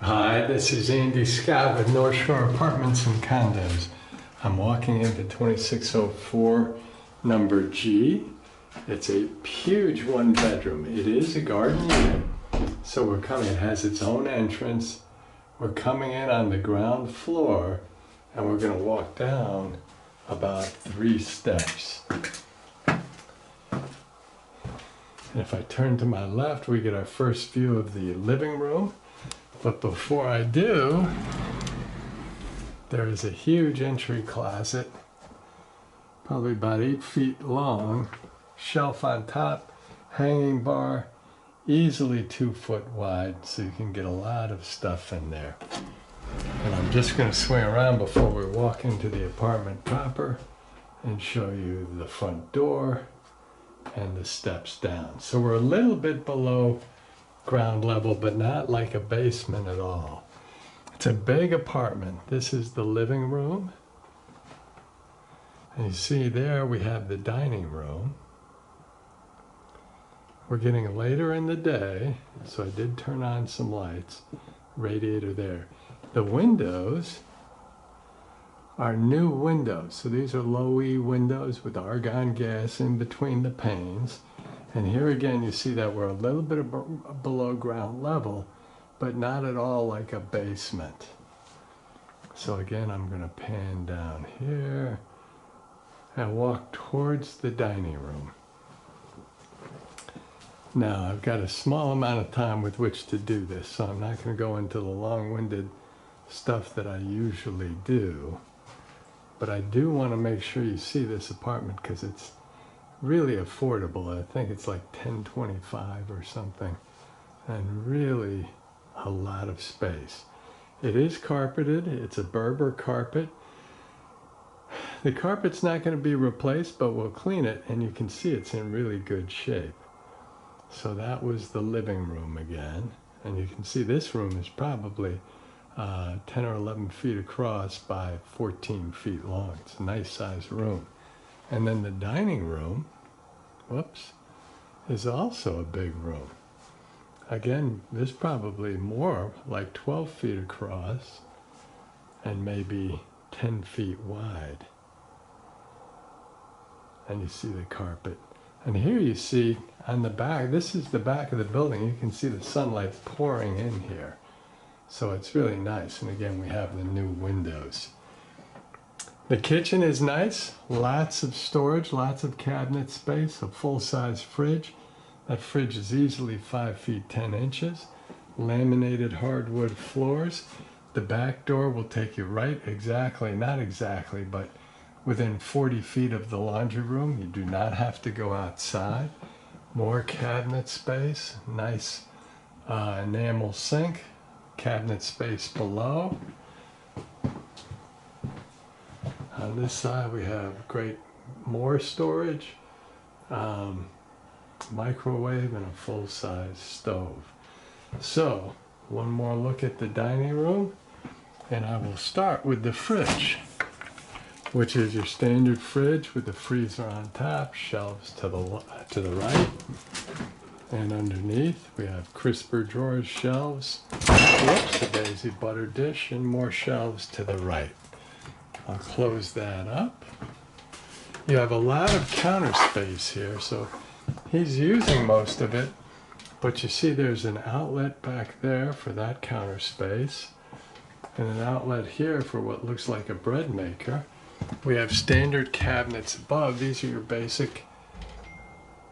Hi, this is Andy Scott with North Shore Apartments and Condos. I'm walking into 2604 number G. It's a huge one bedroom. It is a garden unit. So it has its own entrance. We're coming in on the ground floor and we're going to walk down about 3 steps. And if I turn to my left, we get our first view of the living room. But before I do, there is a huge entry closet, probably about 8 feet long, shelf on top, hanging bar, easily 2 foot wide, so you can get a lot of stuff in there. And I'm just going to swing around before we walk into the apartment proper and show you the front door and the steps down. So we're a little bit below ground level, but not like a basement at all. It's a big apartment. This is the living room. And you see there we have the dining room. We're getting later in the day, so I did turn on some lights. Radiator there. The windows are new windows. So these are low E windows with argon gas in between the panes. And here again, you see that we're a little bit below ground level, but not at all like a basement. So again, I'm going to pan down here and walk towards the dining room. Now, I've got a small amount of time with which to do this, so I'm not going to go into the long-winded stuff that I usually do. But I do want to make sure you see this apartment because it's really affordable. I think it's like $10.25 or something, and really a lot of space. It is carpeted. It's a Berber carpet. The carpet's not going to be replaced, but we'll clean it, and you can see it's in really good shape. So that was the living room again, and you can see this room is probably 10 or 11 feet across by 14 feet long. It's a nice sized room. And then the dining room, whoops, is also a big room. Again, this probably more like 12 feet across and maybe 10 feet wide. And you see the carpet. And here you see on the back, this is the back of the building, you can see the sunlight pouring in here. So it's really nice. And again, we have the new windows. The kitchen is nice, lots of storage, lots of cabinet space, a full-size fridge. That fridge is easily 5 feet 10 inches. Laminated hardwood floors. The back door will take you right exactly, not exactly, but within 40 feet of the laundry room. You do not have to go outside. More cabinet space, nice enamel sink, cabinet space below. On this side we have more storage, microwave, and a full-size stove. So, one more look at the dining room, and I will start with the fridge, which is your standard fridge with the freezer on top, shelves to the right, and underneath we have crisper drawers, shelves, whoops, a daisy butter dish, and more shelves to the right. I'll close that up. You have a lot of counter space here, so he's using most of it, but you see there's an outlet back there for that counter space, and an outlet here for what looks like a bread maker. We have standard cabinets above. These are your basic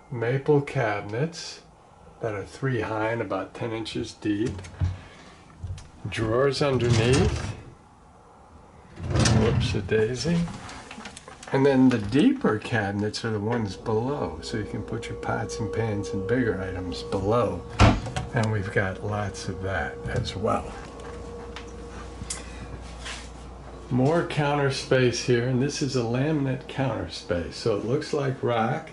maple cabinets that are 3 high and about 10 inches deep. Drawers underneath. Whoops, a daisy. And then the deeper cabinets are the ones below, so you can put your pots and pans and bigger items below. And we've got lots of that as well. More counter space here, and this is a laminate counter space. So it looks like rock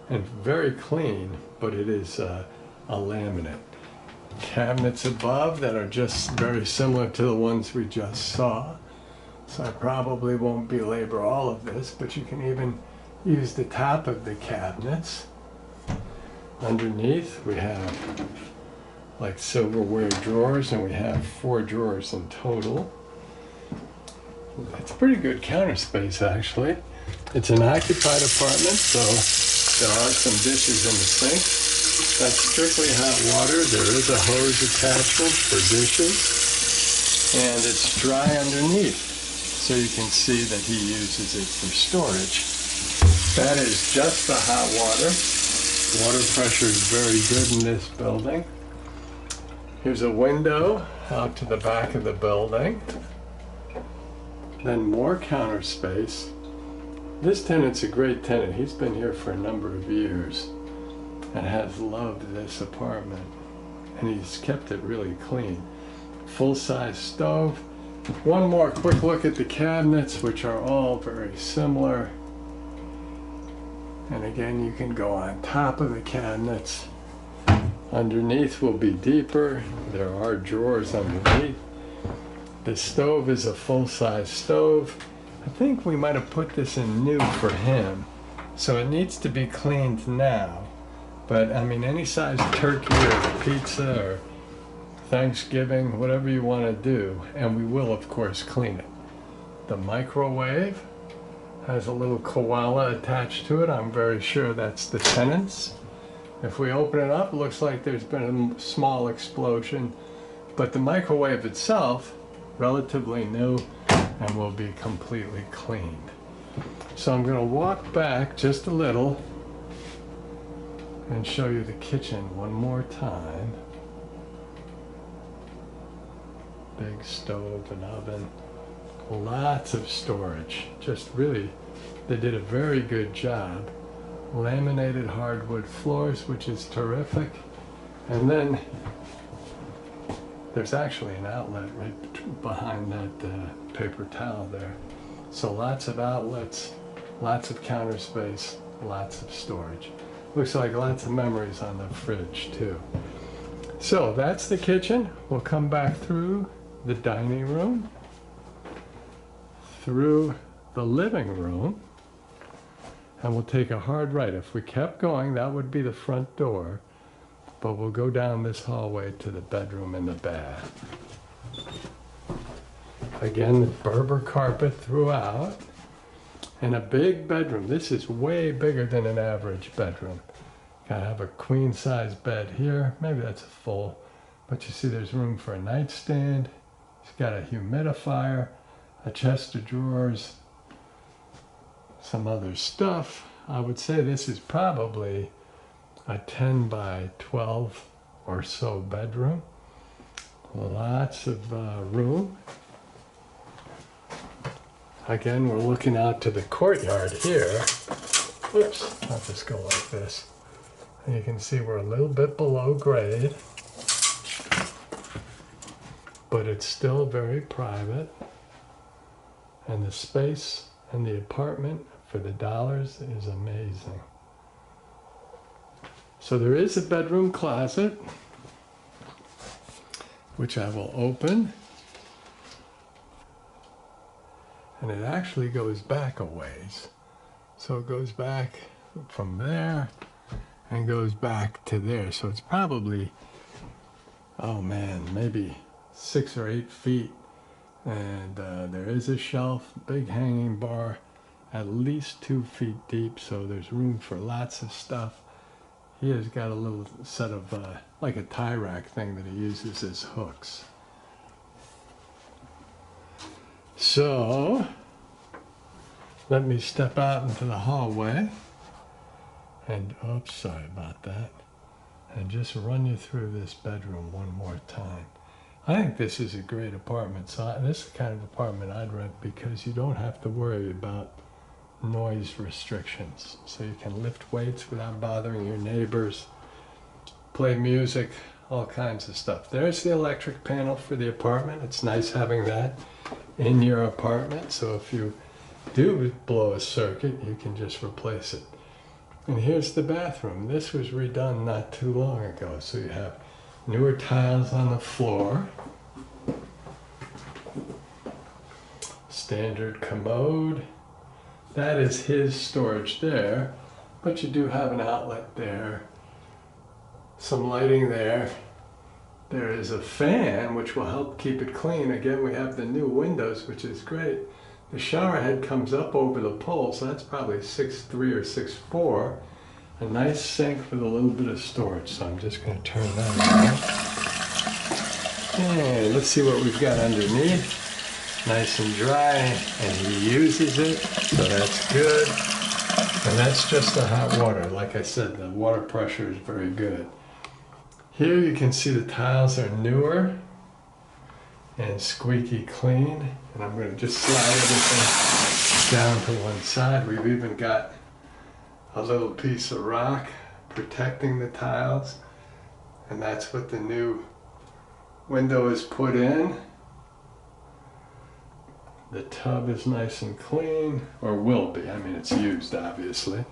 and very clean, but it is a laminate. Cabinets above that are just very similar to the ones we just saw. So I probably won't belabor all of this, but you can even use the top of the cabinets. Underneath we have like silverware drawers, and we have 4 drawers in total. It's pretty good counter space, actually. It's an occupied apartment, so there are some dishes in the sink. That's strictly hot water. There is a hose attachment for dishes, and it's dry underneath, so you can see that he uses it for storage. That is just the hot water. Water pressure is very good in this building. Here's a window out to the back of the building. Then more counter space. This tenant's a great tenant. He's been here for a number of years and has loved this apartment. And he's kept it really clean. Full-size stove. One more quick look at the cabinets, which are all very similar. And again, you can go on top of the cabinets. Underneath will be deeper. There are drawers underneath. The stove is a full-size stove. I think we might have put this in new for him, so it needs to be cleaned now. But I mean, any size turkey or pizza or Thanksgiving, whatever you want to do, and we will of course clean it. The microwave has a little koala attached to it. I'm very sure that's the tenant's. If we open it up, it looks like there's been a small explosion, but the microwave itself, relatively new, and will be completely cleaned. So I'm going to walk back just a little and show you the kitchen one more time. Big stove and oven, lots of storage. Just really, they did a very good job. Laminated hardwood floors, which is terrific. And then there's actually an outlet right behind that paper towel there. So lots of outlets, lots of counter space, lots of storage. Looks like lots of memories on the fridge too. So that's the kitchen. We'll come back through the dining room, through the living room, and we'll take a hard right. If we kept going, that would be the front door, but we'll go down this hallway to the bedroom and the bath. Again, the Berber carpet throughout, and a big bedroom. This is way bigger than an average bedroom. Gotta have a queen size bed here. Maybe that's a full, but you see there's room for a nightstand. It's got a humidifier, a chest of drawers, some other stuff. I would say this is probably a 10 by 12 or so bedroom. Lots of room. Again, we're looking out to the courtyard here. Whoops, I'll just go like this. And you can see we're a little bit below grade, but it's still very private. And the space and the apartment for the dollars is amazing. So there is a bedroom closet, which I will open. And it actually goes back a ways. So it goes back from there and goes back to there. So it's probably, oh man, maybe 6 or 8 feet. And there is a shelf, big hanging bar, at least 2 feet deep. So there's room for lots of stuff. He has got a little set of, like a tie rack thing that he uses as hooks. So, let me step out into the hallway and, oops, sorry about that, and just run you through this bedroom one more time. I think this is a great apartment. So this is the kind of apartment I'd rent because you don't have to worry about noise restrictions. So you can lift weights without bothering your neighbors, play music, all kinds of stuff. There's the electric panel for the apartment. It's nice having that in your apartment, so if you do blow a circuit, you can just replace it. And here's the bathroom. This was redone not too long ago, so you have newer tiles on the floor, standard commode. That is his storage there, but you do have an outlet there, some lighting there, There is a fan which will help keep it clean. Again, we have the new windows, which is great. The shower head comes up over the pole, so that's probably 6'3" or 6'4". A nice sink with a little bit of storage, so I'm just going to turn that on. And let's see what we've got underneath. Nice and dry, and he uses it, so that's good. And that's just the hot water. Like I said, the water pressure is very good. Here you can see the tiles are newer and squeaky clean. And I'm going to just slide everything down to one side. We've even got a little piece of rock protecting the tiles. And that's what the new window is put in. The tub is nice and clean, or will be. I mean, it's used, obviously.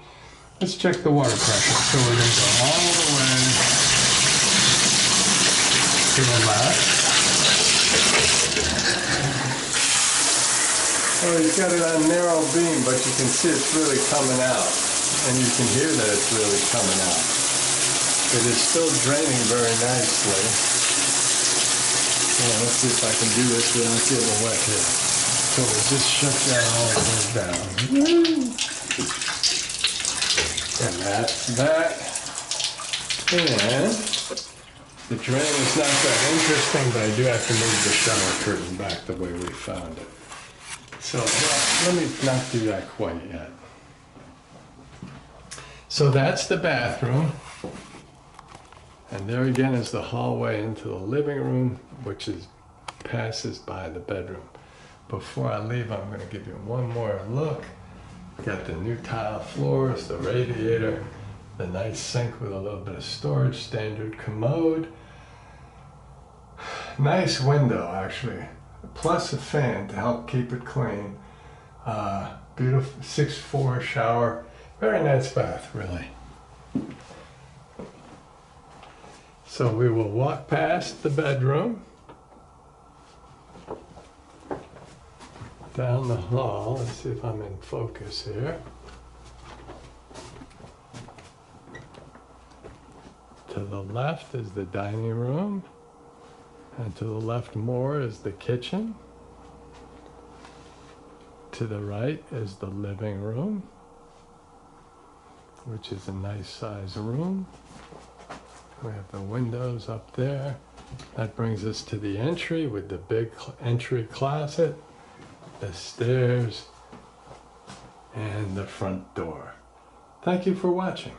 Let's check the water pressure. So we're going to go all the way to the left. Oh, he's got it on narrow beam, but you can see it's really coming out. And you can hear that it's really coming out. It is still draining very nicely. Yeah, let's see if I can do this without getting wet here. So we just shut that all the way down. And that's that. And the drain is not that interesting, but I do have to move the shower curtain back the way we found it. So let me not do that quite yet. So that's the bathroom. And there again is the hallway into the living room, which passes by the bedroom. Before I leave, I'm going to give you one more look. Got the new tile floors, the radiator, the nice sink with a little bit of storage, standard commode. Nice window, actually, plus a fan to help keep it clean. Beautiful 6'4" shower. Very nice bath, really. So we will walk past the bedroom, down the hall. Let's see if I'm in focus here. To the left is the dining room, and to the left more is the kitchen. To the right is the living room, which is a nice size room. We have the windows up there. That brings us to the entry with the big entry closet, the stairs, and the front door. Thank you for watching.